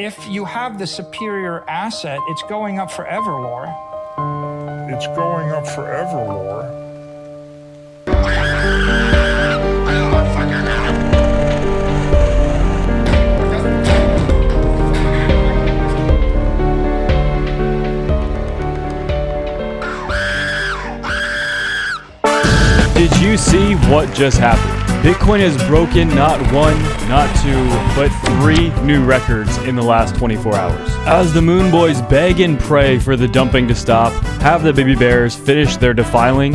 if you have the superior asset, it's going up forever, Laura. It's going up forever, Laura. Did you see what just happened? Bitcoin has broken not one, not two, but 3 new records in the last 24 hours. As the Moon Boys beg and pray for the dumping to stop, have the baby bears finish their defiling?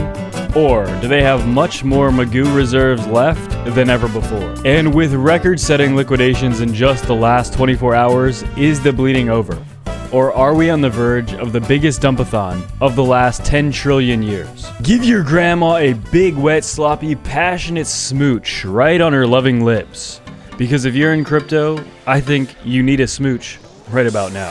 Or do they have much more Magoo reserves left than ever before? And with record-setting liquidations in just the last 24 hours, is the bleeding over? Or are we on the verge of the biggest dumpathon of the last 10 trillion years? Give your grandma a big, wet, sloppy, passionate smooch right on her loving lips. Because if you're in crypto, I think you need a smooch right about now.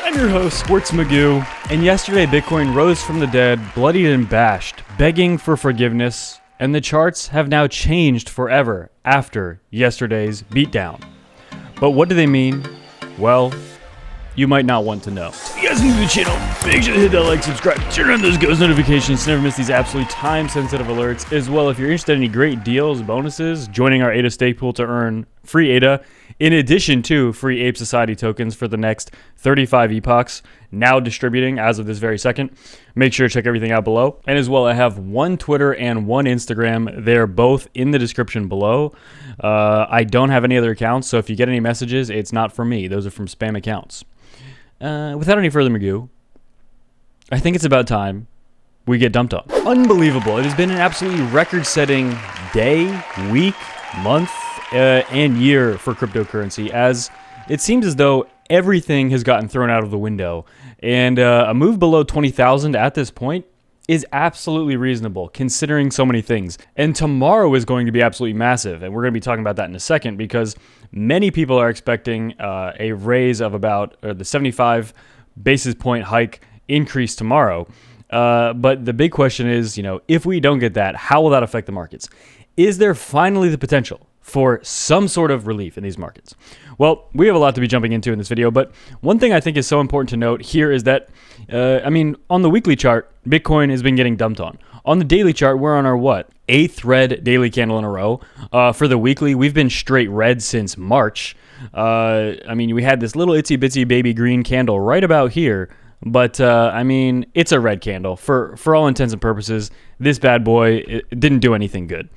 I'm your host, Sports Magoo, and yesterday Bitcoin rose from the dead, bloodied and bashed, begging for forgiveness, and the charts have now changed forever after yesterday's beatdown. But what do they mean? Well, you might not want to know. If you guys are new to the channel, make sure to hit that like, subscribe, turn on those ghost notifications to never miss these absolutely time-sensitive alerts. As well, if you're interested in any great deals, bonuses, joining our ADA stake pool to earn free ADA, in addition to free Ape Society tokens for the next 35 epochs, now distributing as of this very second. Make sure to check everything out below. And as well, I have one Twitter and one Instagram. They're both in the description below. I don't have any other accounts, so if you get any messages, it's not from me. Those are from spam accounts. Without any further Magoo, I think it's about time we get dumped on. Unbelievable. It has been an absolutely record-setting day, week, month, and year for cryptocurrency, as it seems as though everything has gotten thrown out of the window, and a move below 20,000 at this point is absolutely reasonable considering so many things. And tomorrow is going to be absolutely massive, and we're going to be talking about that in a second, because many people are expecting a raise of about the 75 basis point hike increase tomorrow. But the big question is, if we don't get that, how will that affect the markets? Is there finally the potential for some sort of relief in these markets? Well, we have a lot to be jumping into in this video, but one thing I think is so important to note here is that, on the weekly chart, Bitcoin has been getting dumped on. On the daily chart, we're on our 8th red daily candle in a row. For the weekly, we've been straight red since March. We had this little itsy bitsy baby green candle right about here, but it's a red candle. For all intents and purposes, this bad boy, it didn't do anything good.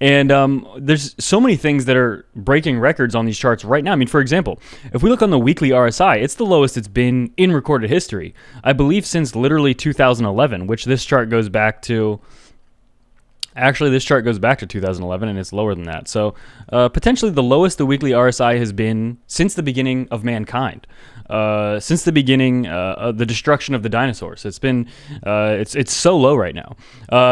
And there's so many things that are breaking records on these charts right now. For example, if we look on the weekly RSI, it's the lowest it's been in recorded history. I believe since literally 2011, which this chart goes back to. Actually, this chart goes back to 2011, and it's lower than that. So potentially the lowest the weekly RSI has been since the beginning of mankind. Since the beginning of the destruction of the dinosaurs. It's been, it's so low right now.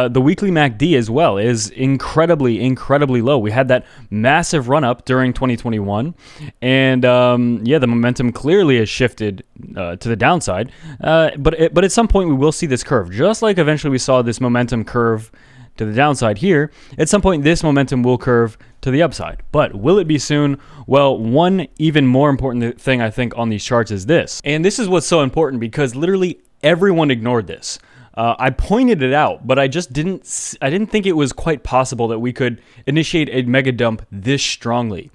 The weekly MACD as well is incredibly, incredibly low. We had that massive run up during 2021, and the momentum clearly has shifted to the downside. But at some point we will see this curve, just like eventually we saw this momentum curve to the downside here. At some point, this momentum will curve to the upside. But will it be soon? Well, one even more important thing I think on these charts is this. And this is what's so important, because literally everyone ignored this. I pointed it out, but I didn't think it was quite possible that we could initiate a mega dump this strongly.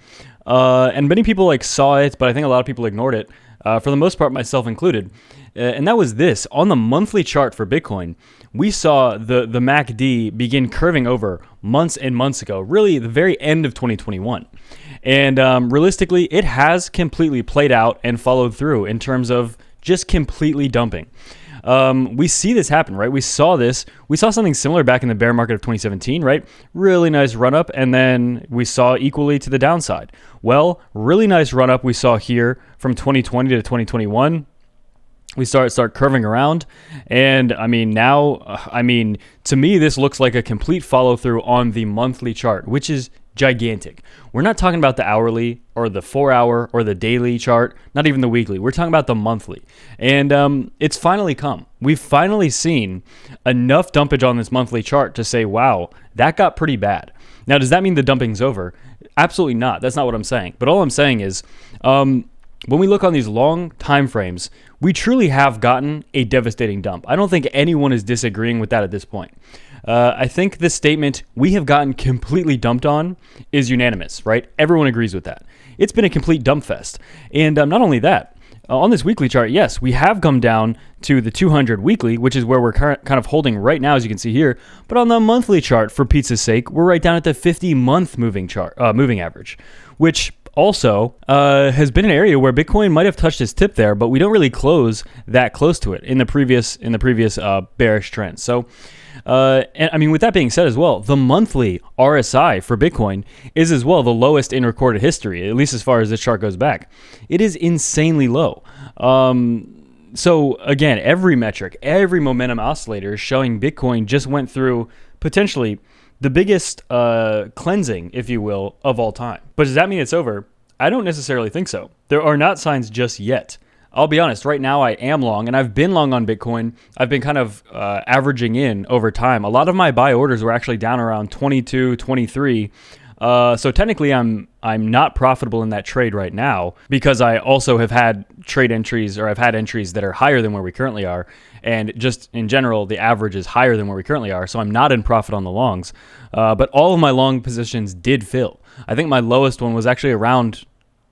And many people saw it, but I think a lot of people ignored it. For the most part, myself included. And that was this. On the monthly chart for Bitcoin, we saw the MACD begin curving over months and months ago, really the very end of 2021. And realistically, it has completely played out and followed through in terms of just completely dumping. We see this happen, right? We saw something similar back in the bear market of 2017, right? Really nice run up, and then we saw equally to the downside. Well, really nice run up we saw here from 2020 to 2021. We start curving around, and to me, this looks like a complete follow through on the monthly chart, which is gigantic. We're not talking about the hourly or the 4-hour or the daily chart, not even the weekly. We're talking about the monthly. And it's finally come. We've finally seen enough dumpage on this monthly chart to say, wow, that got pretty bad. Now, does that mean the dumping's over? Absolutely not. That's not what I'm saying. But all I'm saying is, when we look on these long time frames, we truly have gotten a devastating dump. I don't think anyone is disagreeing with that at this point. I think this statement, we have gotten completely dumped on, is unanimous, right? Everyone agrees with that. It's been a complete dump fest. And not only that, on this weekly chart, yes, we have come down to the 200 weekly, which is where we're kind of holding right now, as you can see here. But on the monthly chart, for pizza's sake, we're right down at the 50-month moving average, which also has been an area where Bitcoin might have touched its tip there, but we don't really close that close to it in the previous bearish trend. So, and I mean, with that being said as well, the monthly RSI for Bitcoin is as well the lowest in recorded history, at least as far as this chart goes back. It is insanely low. So again, every metric, every momentum oscillator is showing Bitcoin just went through potentially the biggest cleansing, if you will, of all time. But does that mean it's over? I don't necessarily think so. There are not signs just yet. I'll be honest, right now I am long, and I've been long on Bitcoin. I've been kind of averaging in over time. A lot of my buy orders were actually down around 22, 23. So technically I'm not profitable in that trade right now because I also have had trade entries, or I've had entries that are higher than where we currently are. And just in general, the average is higher than where we currently are. So I'm not in profit on the longs. But all of my long positions did fill. I think my lowest one was actually around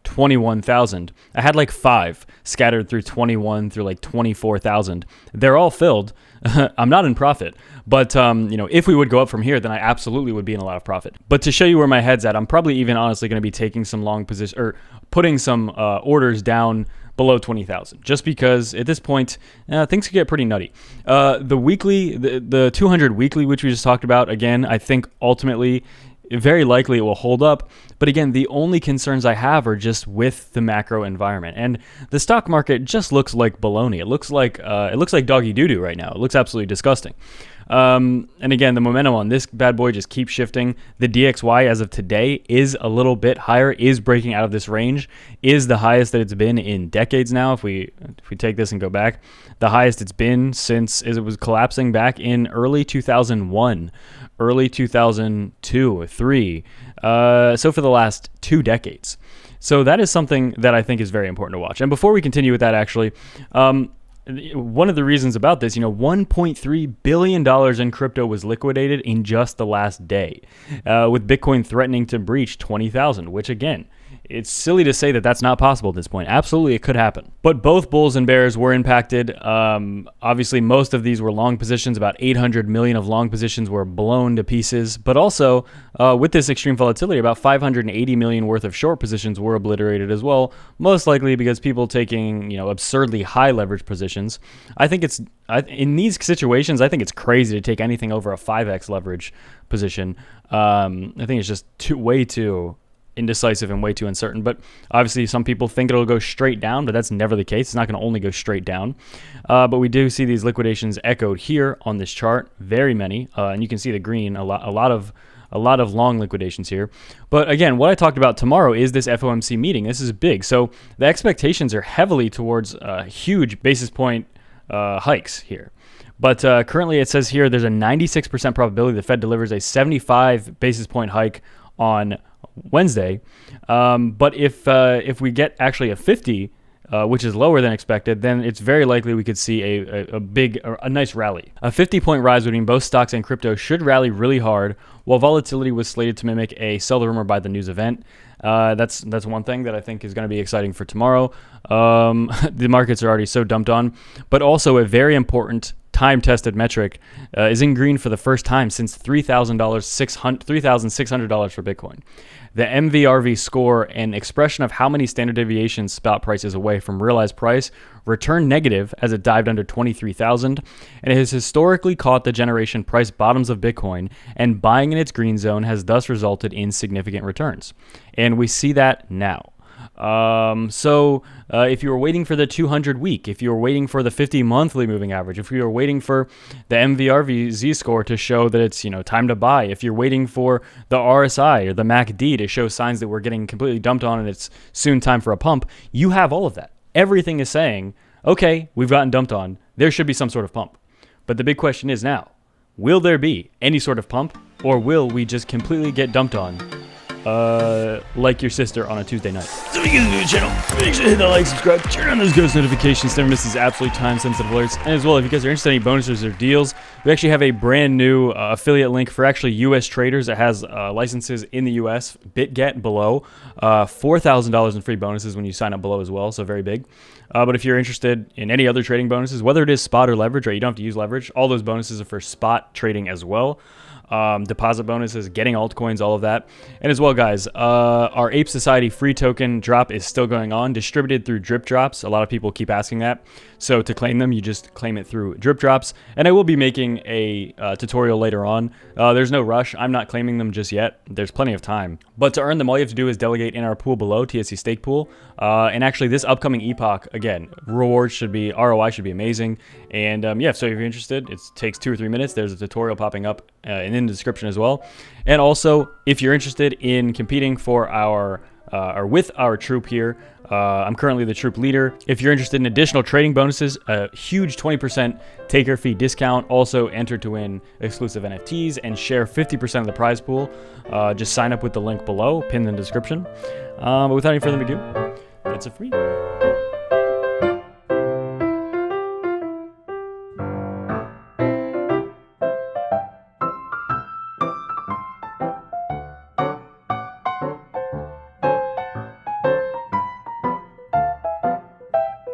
21,000. I had like 5 scattered through 21 through like 24,000. They're all filled. I'm not in profit, but if we would go up from here, then I absolutely would be in a lot of profit. But to show you where my head's at, I'm probably even honestly going to be taking some long position or putting some orders down below 20,000, just because at this point things could get pretty nutty. The weekly, the 200 weekly, which we just talked about, again, I think ultimately, very likely it will hold up. But again, the only concerns I have are just with the macro environment. And the stock market just looks like baloney. It looks like doggy doo-doo right now. It looks absolutely disgusting. And again, the momentum on this bad boy just keeps shifting. The DXY as of today is a little bit higher, is breaking out of this range, is the highest that it's been in decades now. If we take this and go back, the highest it's been since it was collapsing back in early 2001, early 2002 or 3. So for the last 2 decades. So that is something that I think is very important to watch. And before we continue with that, actually, one of the reasons about this, $1.3 billion in crypto was liquidated in just the last day, with Bitcoin threatening to breach 20,000, which again, it's silly to say that that's not possible at this point. Absolutely, it could happen. But both bulls and bears were impacted. Obviously, most of these were long positions. About 800 million of long positions were blown to pieces. But also, with this extreme volatility, about 580 million worth of short positions were obliterated as well, most likely because people taking absurdly high leverage positions. I think in these situations, I think it's crazy to take anything over a 5x leverage position. I think it's just way too indecisive and way too uncertain. But obviously some people think it'll go straight down, but that's never the case. It's not going to only go straight down. But we do see these liquidations echoed here on this chart, very many, and you can see the green, a lot of long liquidations here. But again, what I talked about tomorrow is this FOMC meeting. This is big. So the expectations are heavily towards huge basis point hikes here. But currently it says here there's a 96% probability the Fed delivers a 75 basis point hike on Wednesday. But if we get actually a 50, which is lower than expected, then it's very likely we could see a nice rally. A 50-point rise between both stocks and crypto should rally really hard, while volatility was slated to mimic a sell the rumor buy the news event. That's one thing that I think is going to be exciting for tomorrow. The markets are already so dumped on, but also a very important time-tested metric is in green for the first time since $3,600 for Bitcoin. The MVRV score, an expression of how many standard deviations spot prices away from realized price, returned negative as it dived under 23,000, and it has historically caught the generation price bottoms of Bitcoin, and buying in its green zone has thus resulted in significant returns. And we see that now. If you were waiting for the 200 week, if you were waiting for the 50 monthly moving average, if you were waiting for the MVRV Z-score to show that it's, time to buy, if you're waiting for the RSI or the MACD to show signs that we're getting completely dumped on and it's soon time for a pump, you have all of that. Everything is saying, okay, we've gotten dumped on. There should be some sort of pump. But the big question is now, will there be any sort of pump, or will we just completely get dumped on like your sister on a Tuesday night? So if you guys are new to the channel, make sure to hit that like, subscribe, turn on those ghost notifications to never miss these absolutely time-sensitive alerts. And as well, if you guys are interested in any bonuses or deals, we actually have a brand new affiliate link for actually U.S. traders that has licenses in the U.S. BitGet below, $4,000 in free bonuses when you sign up below as well, so very big. But if you're interested in any other trading bonuses, whether it is spot or leverage, right, you don't have to use leverage. All those bonuses are for spot trading as well. Deposit bonuses, getting altcoins, all of that. And as well, guys, our Ape Society free token drop is still going on, distributed through drip drops. A lot of people keep asking that. So to claim them, you just claim it through drip drops. And I will be making a tutorial later on. There's no rush. I'm not claiming them just yet. There's plenty of time. But to earn them, all you have to do is delegate in our pool below, TSC Stake Pool. And actually, this upcoming epoch, again, ROI should be amazing. And yeah, so if you're interested, it takes 2 or 3 minutes. There's a tutorial popping up in the description as well. And also, if you're interested in competing for our or with our troop here, I'm currently the troop leader. If you're interested in additional trading bonuses, a huge 20% taker fee discount, also enter to win exclusive NFTs and share 50% of the prize pool, just sign up with the link below, pinned in the description. But without any further ado, that's it for me.